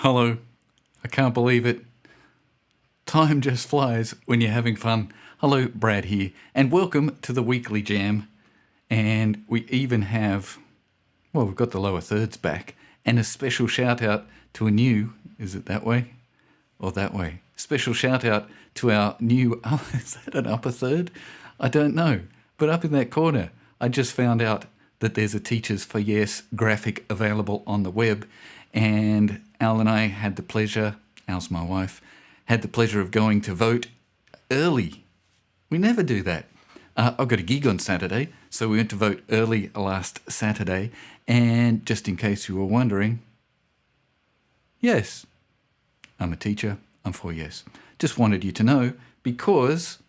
Hello. I can't believe it. Time just flies when you're having fun. Hello, Brad here, and welcome to the Weekly Jam. And we even have, we've got the lower thirds back, and a special shout out to a new, is it that way or that way? Special shout out to our new, is that an upper third? I don't know. But up in that corner, I just found out that there's a Teachers for Yes graphic available on the web. And Al and I had the pleasure, Al's my wife, had the pleasure of going to vote early. We never do that. I've got a gig on Saturday, so we went to vote early last Saturday. And just in case you were wondering, yes, I'm a teacher, I'm for yes. Just wanted you to know because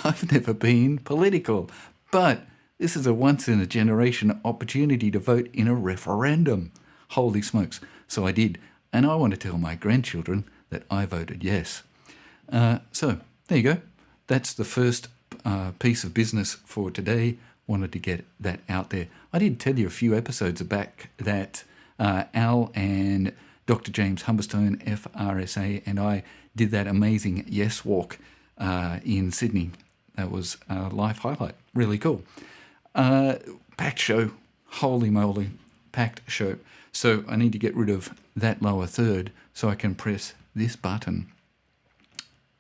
I've never been political. But this is a once-in-a-generation opportunity to vote in a referendum. Holy smokes. So I did. And I want to tell my grandchildren that I voted yes. So there you go. That's the first piece of business for today. Wanted to get that out there. I did tell you a few episodes back that Al and Dr. James Humberstone, FRSA, and I did that amazing Yes Walk in Sydney. That was a life highlight. Really cool. Packed show. Holy moly. Packed show. So I need to get rid of that lower third so I can press this button.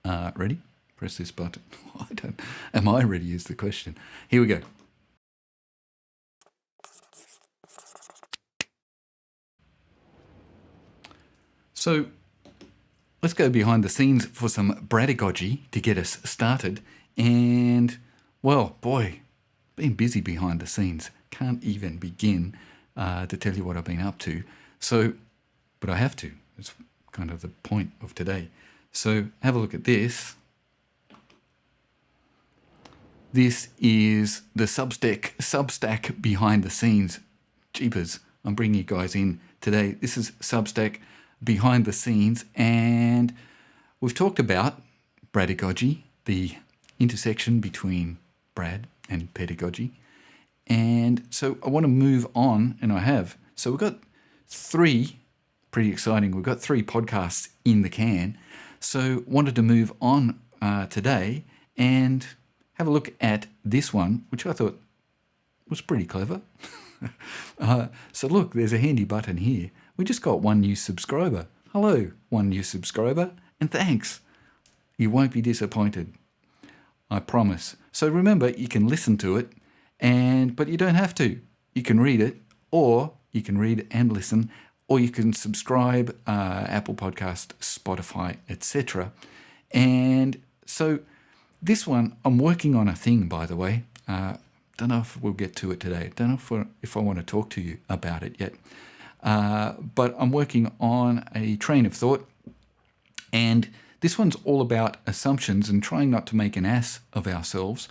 Ready? Press this button. Am I ready is the question. Here we go. So let's go behind the scenes for some bradagogy to get us started. And, well, boy, been busy behind the scenes. Can't even begin to tell you what I've been up to. So, but I have to. It's kind of the point of today. So have a look at this. This is the Substack behind the scenes. Jeepers, I'm bringing you guys in today. This is Substack behind the scenes, and we've talked about bradagogy, the intersection between Brad and pedagogy. And so I want to move on, and I have. So we've got three, pretty exciting, we've got 3 podcasts in the can. So wanted to move on today and have a look at this one, which I thought was pretty clever. So look, there's a handy button here. We just got 1 new subscriber. Hello, 1 new subscriber, and thanks. You won't be disappointed. I promise. So remember, you can listen to it, but you don't have to. You can read it, or you can read and listen, or you can subscribe, Apple Podcast, Spotify, etc. And so this one, I'm working on a thing, by the way. Don't know if we'll get to it today. Don't know if I want to talk to you about it yet. But I'm working on a train of thought, and this one's all about assumptions and trying not to make an ass of ourselves.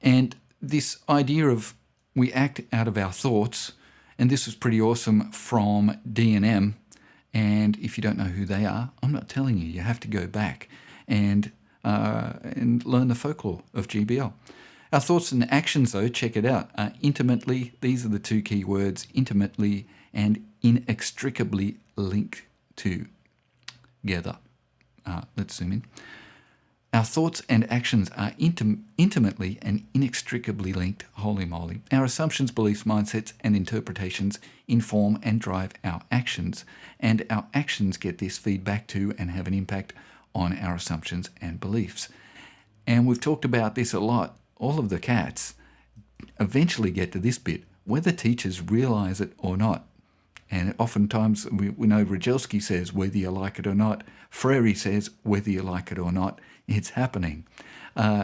And this idea of we act out of our thoughts, and this was pretty awesome from D&M. And if you don't know who they are, I'm not telling you. You have to go back and learn the folklore of GBL. Our thoughts and actions, though, check it out. Intimately, these are the 2 key words, intimately and inextricably linked together. Let's zoom in. Our thoughts and actions are intimately and inextricably linked, holy moly. Our assumptions, beliefs, mindsets, and interpretations inform and drive our actions, and our actions get this feedback to and have an impact on our assumptions and beliefs. And we've talked about this a lot. All of the cats eventually get to this bit, whether teachers realise it or not. And oftentimes we know Rajelski says whether you like it or not. Frary says whether you like it or not, it's happening.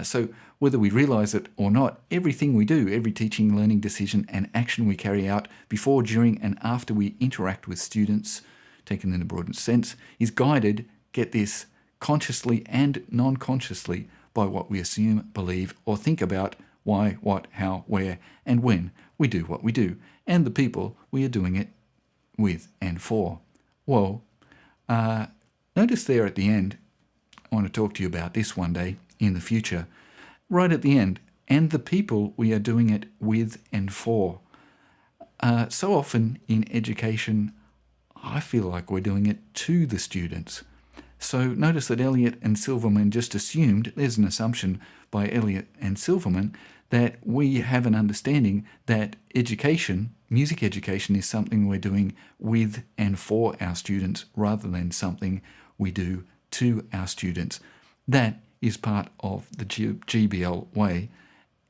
So whether we realise it or not, everything we do, every teaching, learning, decision and action we carry out before, during and after we interact with students, taken in the broadest sense, is guided, get this, consciously and non-consciously by what we assume, believe or think about why, what, how, where and when we do what we do and the people we are doing it with and for. Well, notice there at the end, I want to talk to you about this one day in the future. Right at the end, and the people we are doing it with and for. So often in education, I feel like we're doing it to the students. So notice that Elliott and Silverman just assumed, there's an assumption by Elliott and Silverman, that we have an understanding that education, music education, is something we're doing with and for our students rather than something we do to our students. That is part of the GBL way,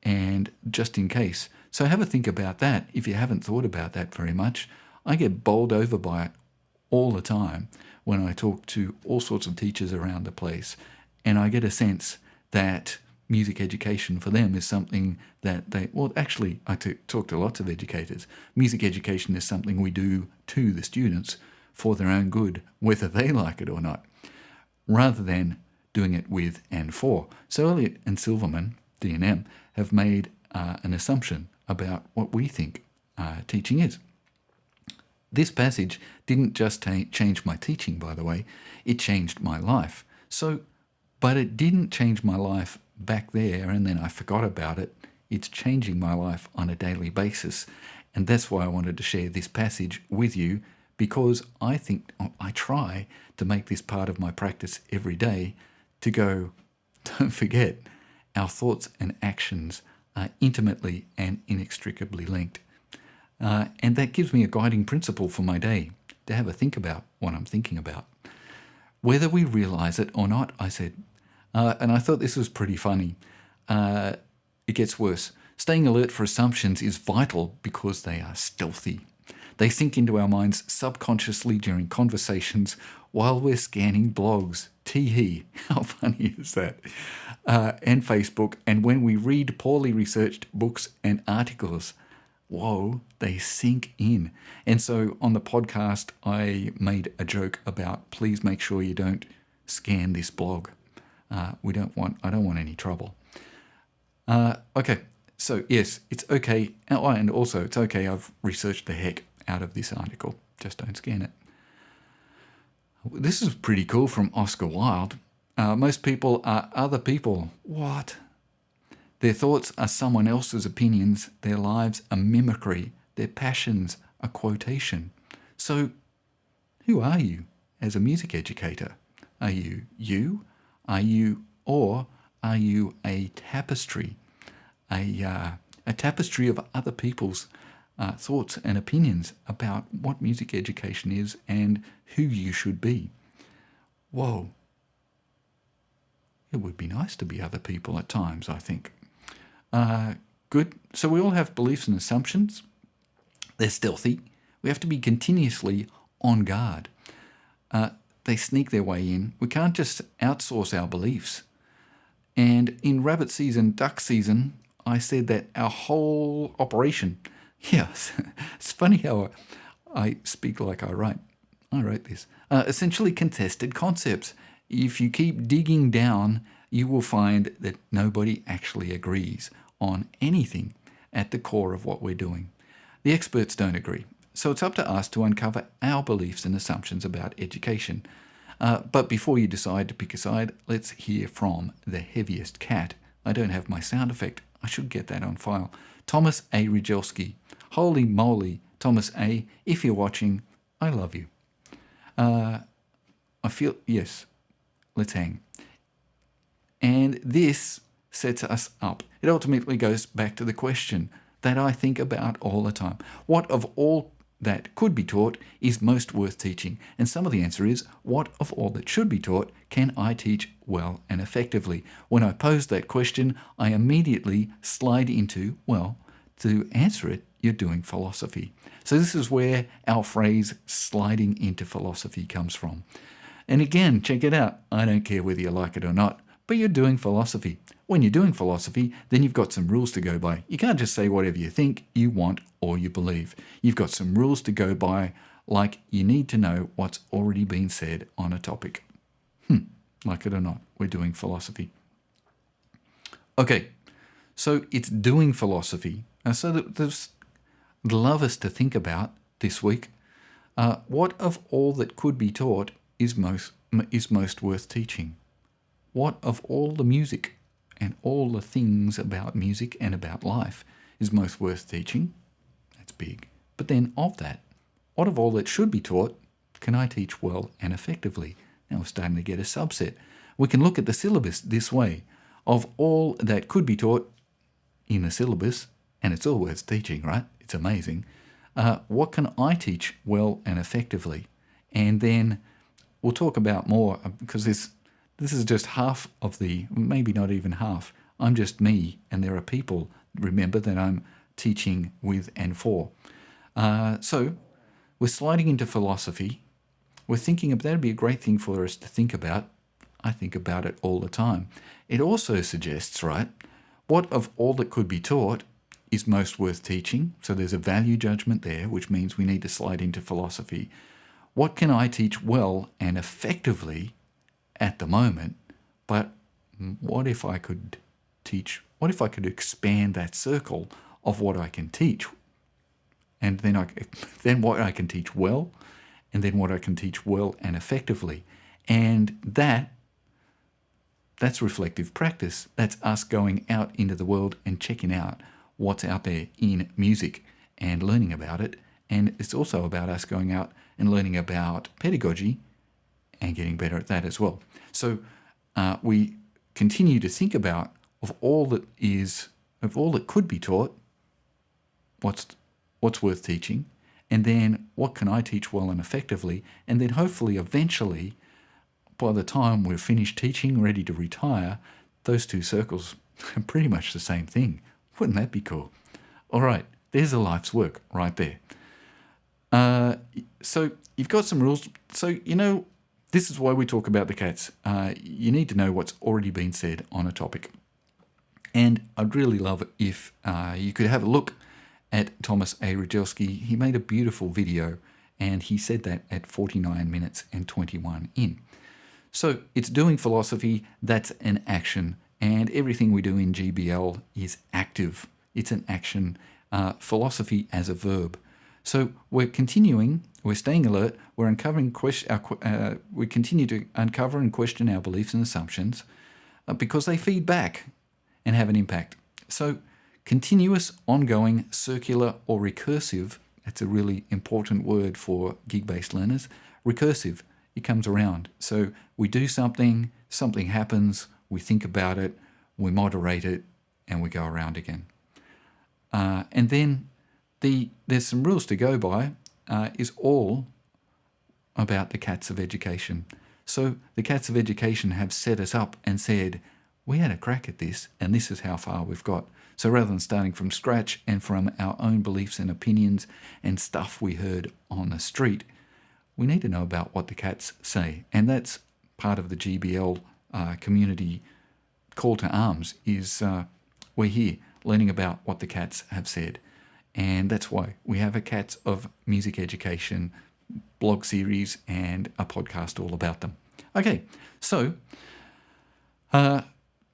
and just in case. So have a think about that if you haven't thought about that very much. I get bowled over by it all the time when I talk to all sorts of teachers around the place, and I get a sense that music education for them is something that they, well, actually, I talk to lots of educators. Music education is something we do to the students for their own good, whether they like it or not, rather than doing it with and for. So Elliott and Silverman, D&M, have made an assumption about what we think teaching is. This passage didn't just change my teaching, by the way, it changed my life. But it didn't change my life back there and then I forgot about it. It's changing my life on a daily basis. And that's why I wanted to share this passage with you, because I try to make this part of my practice every day to go, don't forget, our thoughts and actions are intimately and inextricably linked. And that gives me a guiding principle for my day, to have a think about what I'm thinking about. Whether we realize it or not, I said. And I thought this was pretty funny. It gets worse. Staying alert for assumptions is vital because they are stealthy. They sink into our minds subconsciously during conversations while we're scanning blogs. Tee-hee. How funny is that? And Facebook. And when we read poorly researched books and articles, whoa, they sink in. And so on the podcast, I made a joke about, please make sure you don't scan this blog. I don't want any trouble. Okay, so yes, it's okay. And also, it's okay, I've researched the heck out of this article. Just don't scan it. This is pretty cool from Oscar Wilde. Most people are other people. What? Their thoughts are someone else's opinions. Their lives a mimicry. Their passions a quotation. So, who are you as a music educator? Are you you? Are you, or are you a tapestry? A tapestry of other people's thoughts and opinions about what music education is and who you should be. Whoa. It would be nice to be other people at times, I think. Good. So we all have beliefs and assumptions. They're stealthy. We have to be continuously on guard. They sneak their way in. We can't just outsource our beliefs. And in rabbit season, duck season, I said that our whole operation, yes, it's funny how I speak like I write. I wrote this. Essentially contested concepts. If you keep digging down, you will find that nobody actually agrees on anything at the core of what we're doing. The experts don't agree. So it's up to us to uncover our beliefs and assumptions about education. But before you decide to pick a side, let's hear from the heaviest cat. I don't have my sound effect. I should get that on file. Thomas A. Rijelski. Holy moly, Thomas A., if you're watching, I love you. Yes, let's hang. And this sets us up. It ultimately goes back to the question that I think about all the time. What of all that could be taught is most worth teaching? And some of the answer is, what of all that should be taught can I teach well and effectively? When I pose that question, I immediately slide into, well, to answer it, you're doing philosophy. So this is where our phrase sliding into philosophy comes from. And again, check it out. I don't care whether you like it or not, but you're doing philosophy. When you're doing philosophy, then you've got some rules to go by. You can't just say whatever you think, you want, or you believe. You've got some rules to go by, like you need to know what's already been said on a topic. Like it or not, we're doing philosophy. Okay, so it's doing philosophy. So there's love us to think about this week. What of all that could be taught is most worth teaching? What of all the music and all the things about music and about life is most worth teaching? That's big. But then of that, what of all that should be taught can I teach well and effectively? Now we're starting to get a subset. We can look at the syllabus this way. Of all that could be taught in the syllabus, and it's all worth teaching, right? It's amazing. What can I teach well and effectively? And then we'll talk about more, because this is just half of the, maybe not even half. I'm just me, and there are people, remember, that I'm teaching with and for. So we're sliding into philosophy. We're thinking of, that'd be a great thing for us to think about. I think about it all the time. It also suggests, right, what of all that could be taught is most worth teaching? So there's a value judgment there, which means we need to slide into philosophy. What can I teach well and effectively at the moment? But what if I could teach, what if I could expand that circle of what I can teach? And then what I can teach well, and then what I can teach well and effectively. And that's reflective practice. That's us going out into the world and checking out what's out there in music and learning about it. And it's also about us going out and learning about pedagogy and getting better at that as well. So we continue to think about of all that could be taught, what's worth teaching, and then what can I teach well and effectively, and then hopefully eventually, by the time we're finished teaching, ready to retire, those two circles are pretty much the same thing. Wouldn't that be cool? All right, there's a life's work right there. So you've got some rules. So, this is why we talk about the cats. You need to know what's already been said on a topic. And I'd really love it if you could have a look at Thomas A. Rogelski. He made a beautiful video, and he said that at 49 minutes and 21 in. So it's doing philosophy, that's an action, and everything we do in GBL is active. It's an action, philosophy as a verb. So we're continuing, we're staying alert, we're uncovering we continue to uncover and question our beliefs and assumptions because they feed back and have an impact. So continuous, ongoing, circular, or recursive, that's a really important word for gig-based learners, recursive. It comes around. So we do something happens, we think about it, we moderate it, and we go around again. And then there's some rules to go by, is all about the cats of education. So the cats of education have set us up and said, we had a crack at this, and this is how far we've got. So rather than starting from scratch and from our own beliefs and opinions and stuff we heard on the street, we need to know about what the cats say. And that's part of the GBL community call to arms is we're here learning about what the cats have said. And that's why we have a Cats of Music Education blog series and a podcast all about them. Okay, so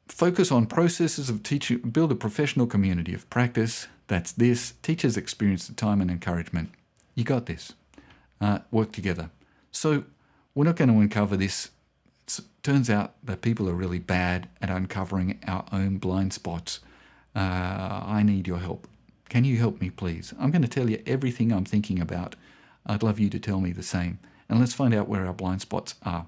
focus on processes of teaching, build a professional community of practice. That's this. Teachers experience the time and encouragement. You got this. Work together. So we're not going to uncover this. It turns out that people are really bad at uncovering our own blind spots. I need your help. Can you help me, please? I'm going to tell you everything I'm thinking about. I'd love you to tell me the same. And let's find out where our blind spots are.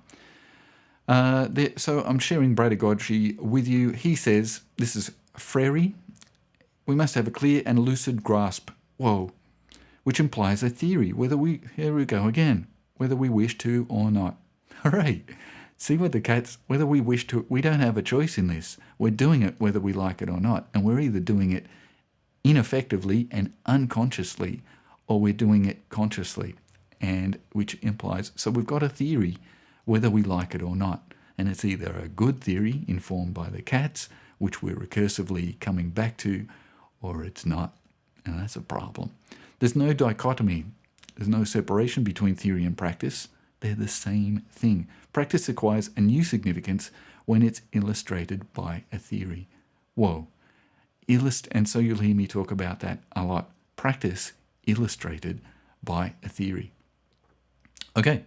So I'm sharing Bradygodji with you. He says, this is Frary, we must have a clear and lucid grasp. Whoa. Which implies a theory, here we go again, whether we wish to or not. All right. See what the cats, whether we wish to, we don't have a choice in this. We're doing it whether we like it or not. And we're either doing it ineffectively and unconsciously, or we're doing it consciously, and which implies, so we've got a theory whether we like it or not. And it's either a good theory informed by the cats, which we're recursively coming back to, or it's not. And that's a problem. There's no dichotomy. There's no separation between theory and practice. They're the same thing. Practice acquires a new significance when it's illustrated by a theory. Whoa. And so you'll hear me talk about that a lot. Practice illustrated by a theory. Okay,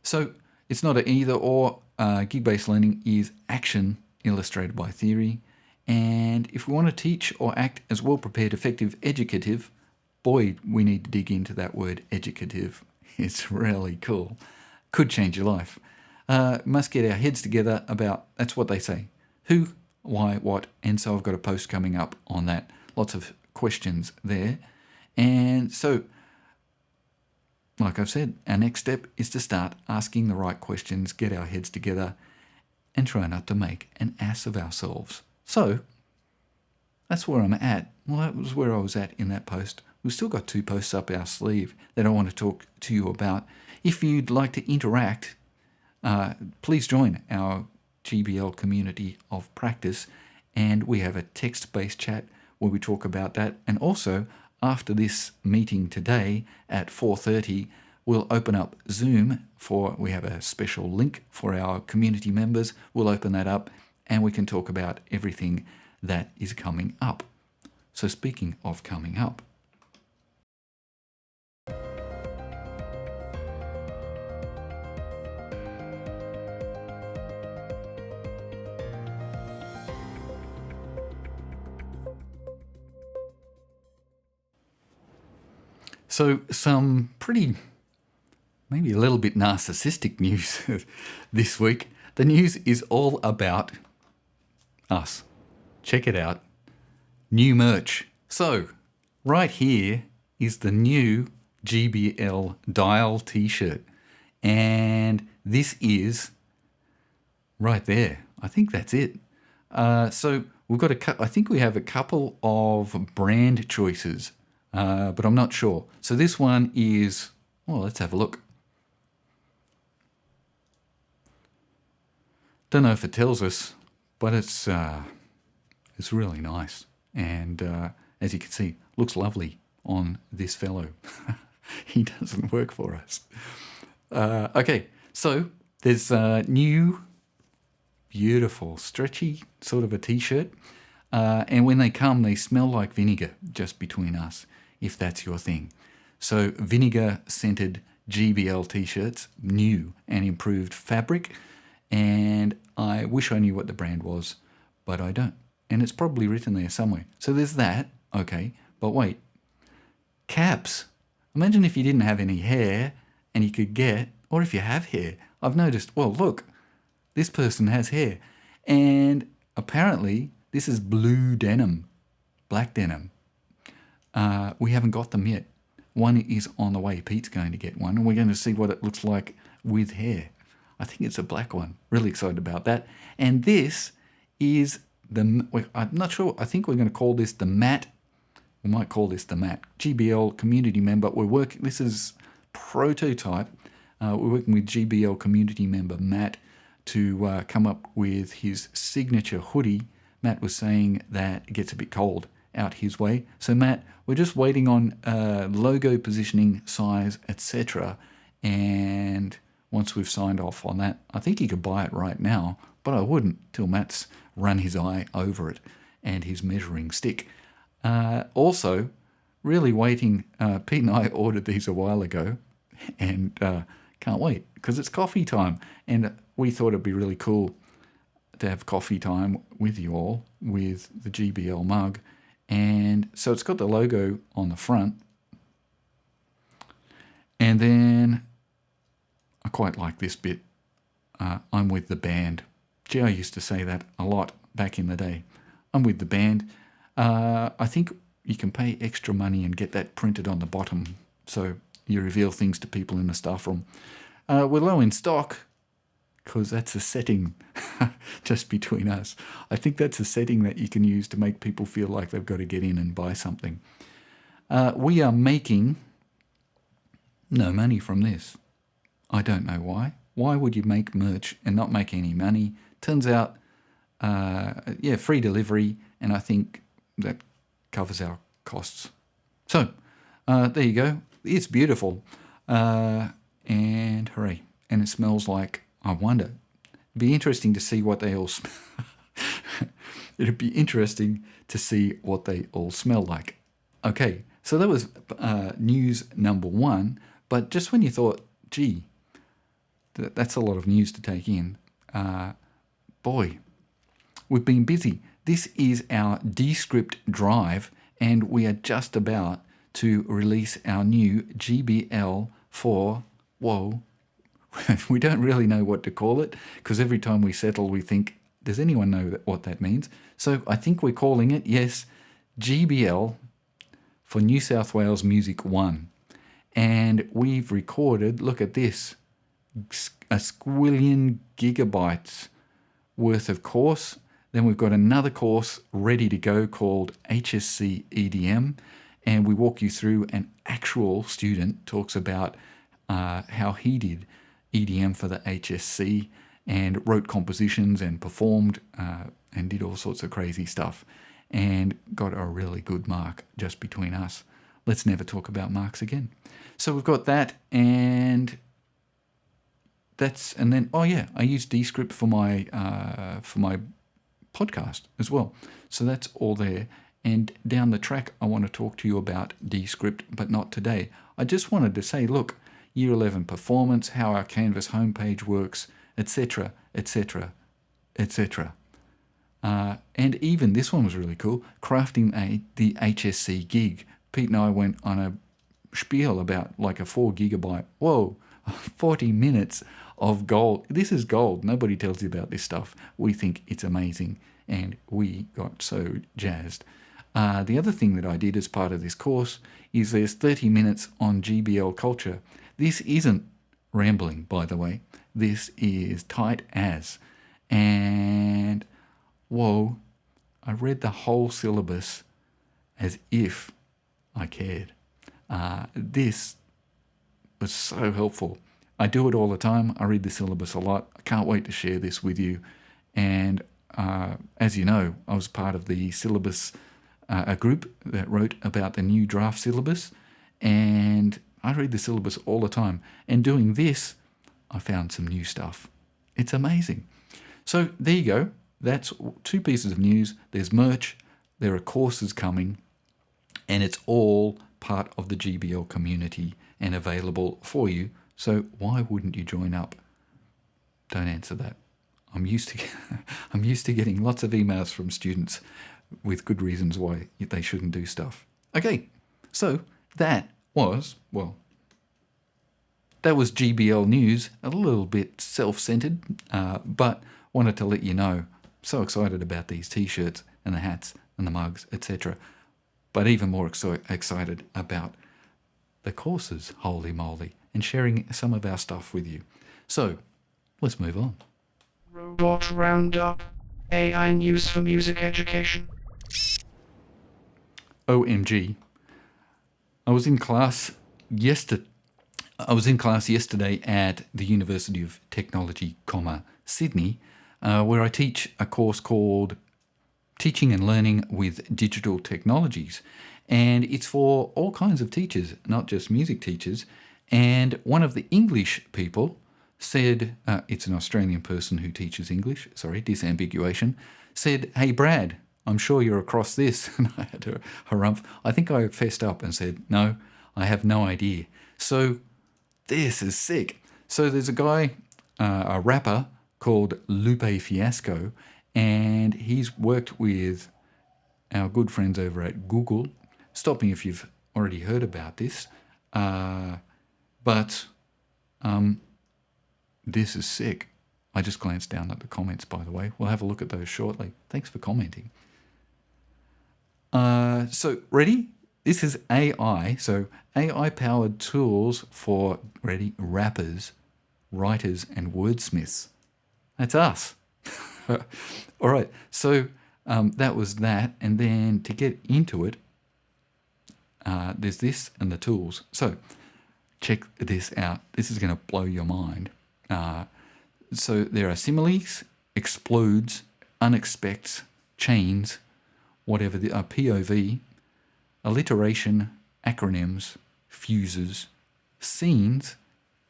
so it's not an either or. Gig-based learning is action illustrated by theory. And if we want to teach or act as well-prepared, effective, educative, boy, we need to dig into that word educative. It's really cool. Could change your life. Must get our heads together about, that's what they say, who, why, what, and so I've got a post coming up on that. Lots of questions there. And so, like I've said, our next step is to start asking the right questions, get our heads together, and try not to make an ass of ourselves. So, that's where I'm at. Well, that was where I was at in that post. We've still got 2 posts up our sleeve that I want to talk to you about. If you'd like to interact, please join our GBL community of practice, and we have a text-based chat where we talk about that. And also, after this meeting today at 4:30, we'll open up Zoom we have a special link for our community members. We'll open that up and we can talk about everything that is coming up. So speaking of coming up, so some pretty, maybe a little bit narcissistic news this week. The news is all about us. Check it out. New merch. So, right here is the new GBL Dial t-shirt. And this is right there. I think that's it. So we've got I think we have a couple of brand choices, but I'm not sure. So this one is, well, let's have a look. Don't know if it tells us, but it's really nice. And as you can see, looks lovely on this fellow. He doesn't work for us. Okay, so there's a new, beautiful, stretchy sort of a t-shirt. And when they come, they smell like vinegar, just between us, if that's your thing. So vinegar-scented GBL t-shirts, new and improved fabric. And I wish I knew what the brand was, but I don't. And it's probably written there somewhere. So there's that, okay. But wait, caps. Imagine if you didn't have any hair and you could get, or if you have hair. I've noticed, well, look, this person has hair. And apparently this is blue denim, black denim. We haven't got them yet. One is on the way. Pete's going to get one, and we're going to see what it looks like with hair. I think it's a black one. Really excited about that. And this is I'm not sure. I think we're going to call this the Matt. We might call this the Matt GBL community member. This is prototype. We're working with GBL community member Matt to come up with his signature hoodie. Matt was saying that it gets a bit cold out his way. So Matt, we're just waiting on logo positioning, size, etc. And once we've signed off on that, I think you could buy it right now, but I wouldn't till Matt's run his eye over it and his measuring stick. Also, really waiting. Pete and I ordered these a while ago, and can't wait because it's coffee time. And we thought it'd be really cool to have coffee time with you all with the GBL mug. And so it's got the logo on the front. And then I quite like this bit. I'm with the band. Gee, I used to say that a lot back in the day. I'm with the band. I think you can pay extra money and get that printed on the bottom so you reveal things to people in the staff room. We're low in stock because that's a setting just between us. I think that's a setting that you can use to make people feel like they've got to get in and buy something. We are making no money from this. I don't know why. Why would you make merch and not make any money? Turns out, free delivery, and I think that covers our costs. So, there you go. It's beautiful. And hooray. And it smells like, I wonder. It'd be interesting to see what they all smell. It'd be interesting to see what they all smell like. Okay, so that was news number 1. But just when you thought, gee, that's a lot of news to take in. Boy, we've been busy. This is our Descript drive, and we are just about to release our new GBL for, whoa, we don't really know what to call it, because every time we settle, we think, does anyone know what that means? So I think we're calling it, yes, GBL for New South Wales Music 1. And we've recorded, look at this, a squillion gigabytes worth of course. Then we've got another course ready to go called HSC EDM. And we walk you through an actual student talks about how he did EDM for the HSC and wrote compositions and performed and did all sorts of crazy stuff and got a really good mark just between us. Let's never talk about marks again. So we've got that, and then oh yeah, I use Descript for my podcast as well. So that's all there. And down the track, I want to talk to you about Descript, but not today. I just wanted to say, look, Year 11 performance, how our Canvas homepage works, etc., etc., etc. And even this one was really cool, crafting the HSC gig. Pete and I went on a spiel about like a 4 gigabyte, 40 minutes of gold. This is gold. Nobody tells you about this stuff. We think it's amazing, and we got so jazzed. The other thing that I did as part of this course is there's 30 minutes on GBL culture. This isn't rambling, by the way. This is tight as. And, whoa, I read the whole syllabus as if I cared. This was so helpful. I do it all the time. I read the syllabus a lot. I can't wait to share this with you. And as you know, I was part of the syllabus, a group that wrote about the new draft syllabus. And I read the syllabus all the time. And doing this, I found some new stuff. It's amazing. So there you go. That's 2 pieces of news. There's merch. There are courses coming. And it's all part of the GBL community and available for you. So why wouldn't you join up? Don't answer that. I'm used to getting lots of emails from students with good reasons why they shouldn't do stuff. Okay, so that was GBL news, a little bit self-centered, but wanted to let you know. So excited about these t-shirts and the hats and the mugs, etc. But even more excited about the courses, holy moly, and sharing some of our stuff with you. So, let's move on. Robot Roundup. AI news for music education. OMG. I was in class yesterday at the University of Technology, Sydney, where I teach a course called Teaching and Learning with Digital Technologies. And it's for all kinds of teachers, not just music teachers. And one of the English people said, it's an Australian person who teaches English, disambiguation, said, "Hey Brad, I'm sure you're across this." And I had a harumph. I think I fessed up and said, no, I have no idea. So this is sick. So there's a guy, a rapper called Lupe Fiasco, and he's worked with our good friends over at Google. Stop me if you've already heard about this. But this is sick. I just glanced down at the comments, by the way. We'll have a look at those shortly. Thanks for commenting. So, ready? This is AI. So, AI-powered tools for, rappers, writers, and wordsmiths. That's us. All right. So, that was that. And then to get into it, there's this and the tools. So, check this out. This is going to blow your mind. So there are similes, explodes, unexpects, chains, whatever the POV, alliteration, acronyms, fuses, scenes,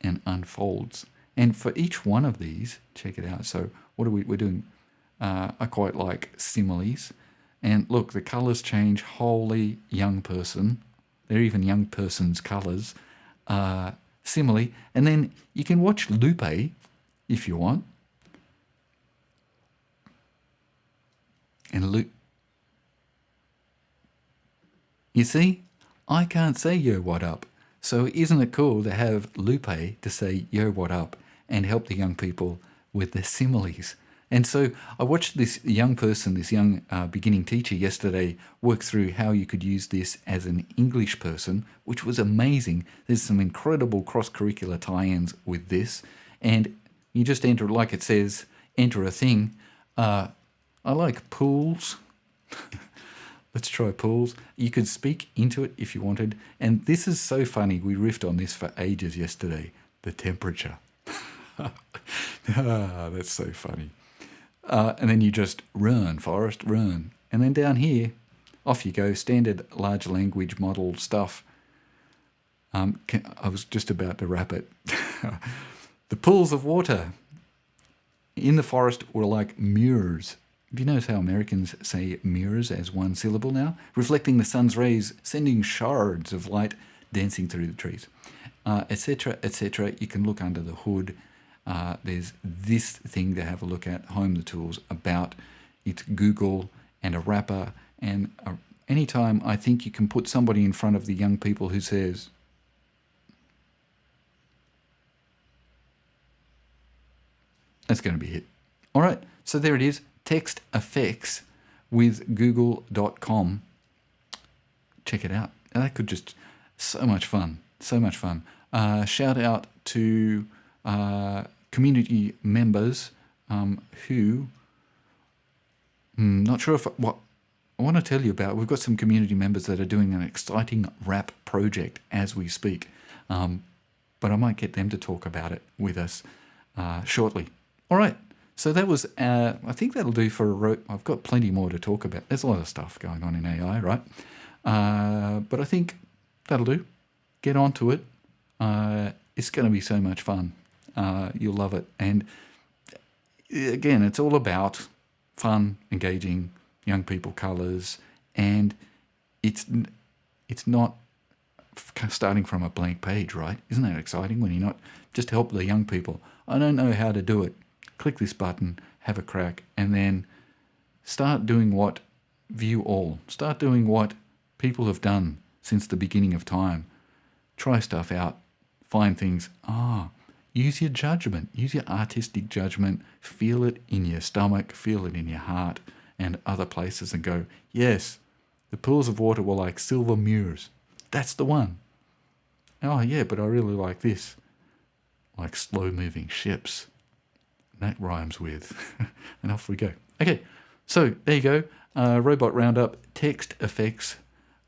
and unfolds. And for each one of these, check it out. So what are we're doing? I quite like similes. And look, the colors change. Holy young person. They're even young person's colors. Simile, and then you can watch Lupe if you want. And you see, I can't say yo what up, So isn't it cool to have Lupe to say, yo, what up, and help the young people with their similes? And so I watched this young person, this young beginning teacher yesterday work through how you could use this as an English person, which was amazing. There's some incredible cross-curricular tie-ins with this. And you just enter, like it says, enter a thing. I like pools. Let's try pools. You could speak into it if you wanted. And this is so funny. We riffed on this for ages yesterday. The temperature. That's so funny. And then you just run, Forrest, run. And then down here, off you go, standard large language model stuff. I was just about to wrap it. The pools of water in the forest were like mirrors. Do you notice how Americans say mirrors as one syllable now? Reflecting the sun's rays, sending shards of light dancing through the trees, etc., etc. You can look under the hood. There's this thing to have a look at, Home the Tools, about it's Google and a wrapper. And anytime I think you can put somebody in front of the young people who says, that's going to be it. All right, so there it is. Text effects with google.com. Check it out. And that could just, so much fun. So much fun. Shout out to community members who, not sure what I want to tell you about. We've got some community members that are doing an exciting rap project as we speak. But I might get them to talk about it with us shortly. All right. So that was, I think that'll do for, I've got plenty more to talk about. There's a lot of stuff going on in AI, right? But I think that'll do. Get onto it. It's going to be so much fun. You'll love it. And again, it's all about fun, engaging, young people, colours, and it's not starting from a blank page, right? Isn't that exciting when you're not just help the young people? I don't know how to do it. Click this button, have a crack, and then start doing what view all. Start doing what people have done since the beginning of time. Try stuff out. Find things. Use your judgment. Use your artistic judgment. Feel it in your stomach. Feel it in your heart and other places and go, yes, the pools of water were like silver mirrors. That's the one. Oh, yeah, but I really like this. Like slow-moving ships. That rhymes with. And off we go. Okay, so there you go. Robot Roundup, text effects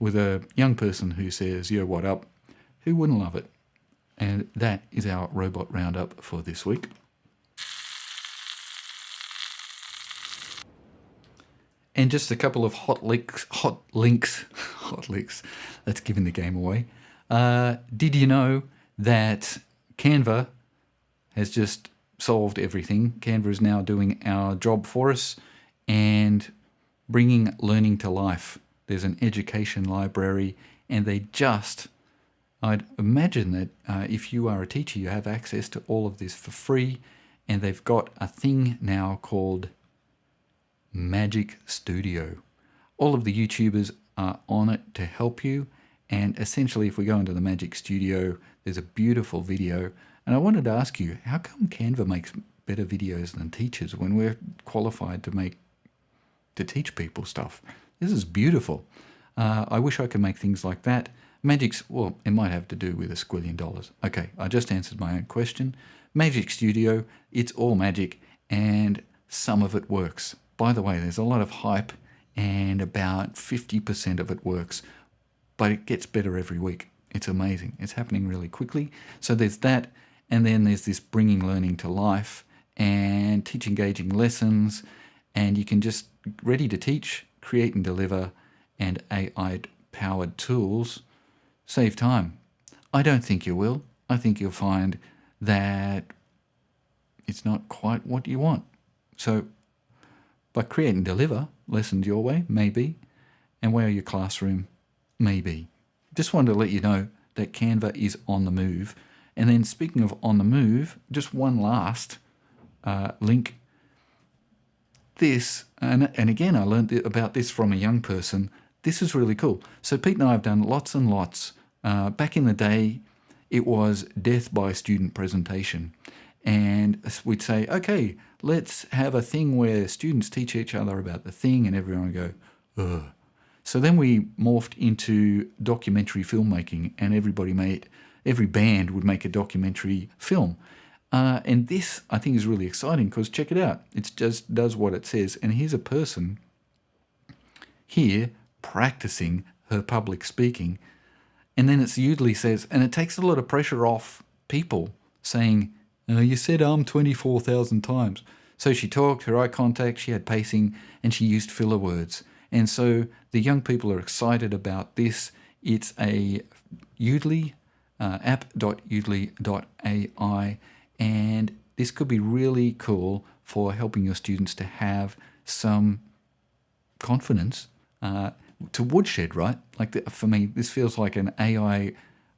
with a young person who says, yo, what up? Who wouldn't love it? And that is our Robot Roundup for this week. And just a couple of hot links. That's giving the game away. Did you know that Canva has just solved everything? Canva is now doing our job for us and bringing learning to life. There's an education library, and I'd imagine that if you are a teacher, you have access to all of this for free, and they've got a thing now called Magic Studio. All of the YouTubers are on it to help you, and essentially if we go into the Magic Studio, there's a beautiful video. And I wanted to ask you, how come Canva makes better videos than teachers when we're qualified to teach people stuff? This is beautiful. I wish I could make things like that. Well, it might have to do with $1 squillion. Okay, I just answered my own question. Magic Studio, it's all magic, and some of it works. By the way, there's a lot of hype, and about 50% of it works, but it gets better every week. It's amazing. It's happening really quickly. So there's that, and then there's this bringing learning to life and teach engaging lessons, and you can just ready to teach, create and deliver, and AI-powered tools save time. I don't think you will. I think you'll find that it's not quite what you want. So, but create and deliver lessons your way, maybe, and where your classroom, maybe. Just wanted to let you know that Canva is on the move. And then speaking of on the move, just one last link. This, and again, I learned about this from a young person. This is really cool. So Pete and I have done lots and lots Back in the day, it was death by student presentation. And we'd say, okay, let's have a thing where students teach each other about the thing, and everyone would go, ugh. So then we morphed into documentary filmmaking, and every band would make a documentary film. And this, I think, is really exciting because check it out. It just does what it says. And here's a person here practicing her public speaking. And then it's usually says, and it takes a lot of pressure off people saying, you said 24,000 times. So she talked, her eye contact, she had pacing, and she used filler words. And so the young people are excited about this. It's a Udly, app.udly.ai, and this could be really cool for helping your students to have some confidence to woodshed, right? For me, this feels like an AI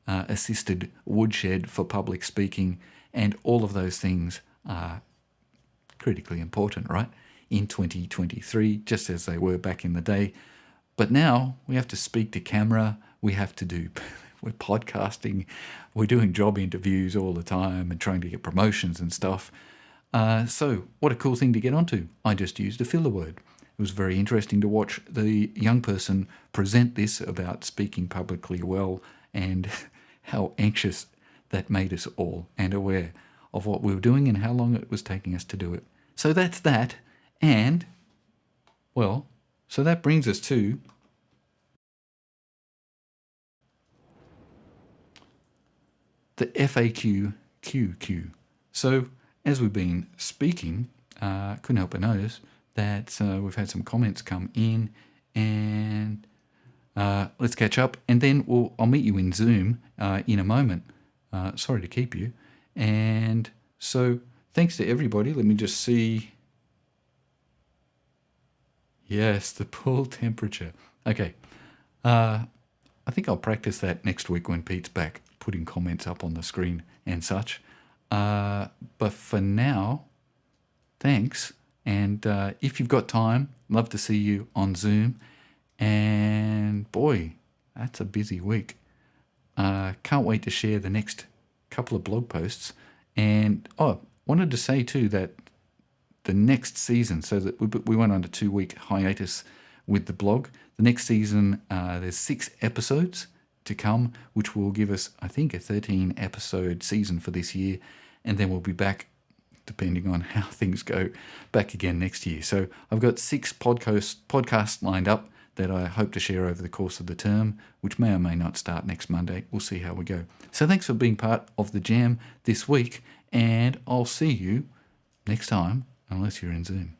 assisted woodshed for public speaking, and all of those things are critically important, right? In 2023, just as they were back in the day. But now we have to speak to camera, we're podcasting, we're doing job interviews all the time and trying to get promotions and stuff. So what a cool thing to get onto. I just used a filler word. It was very interesting to watch the young person present this about speaking publicly well, and how anxious that made us all, and aware of what we were doing and how long it was taking us to do it. So that's that. And, well, so that brings us to the FAQ QQ. So as we've been speaking, couldn't help but notice that we've had some comments come in, and let's catch up, and then I'll meet you in Zoom in a moment. Sorry to keep you. And so thanks to everybody. Let me just see. Yes, the pool temperature. Okay. I think I'll practice that next week when Pete's back, putting comments up on the screen and such. But for now, thanks. And if you've got time, love to see you on Zoom. And boy, that's a busy week. Can't wait to share the next couple of blog posts. And wanted to say too that the next season, so that we went on a 2-week hiatus with the blog. The next season, there's 6 episodes to come, which will give us, I think, a 13-episode season for this year. And then we'll be back, depending on how things go, back again next year. So I've got 6 podcasts lined up that I hope to share over the course of the term, which may or may not start next Monday. We'll see how we go. So thanks for being part of the jam this week, and I'll see you next time, unless you're in Zoom.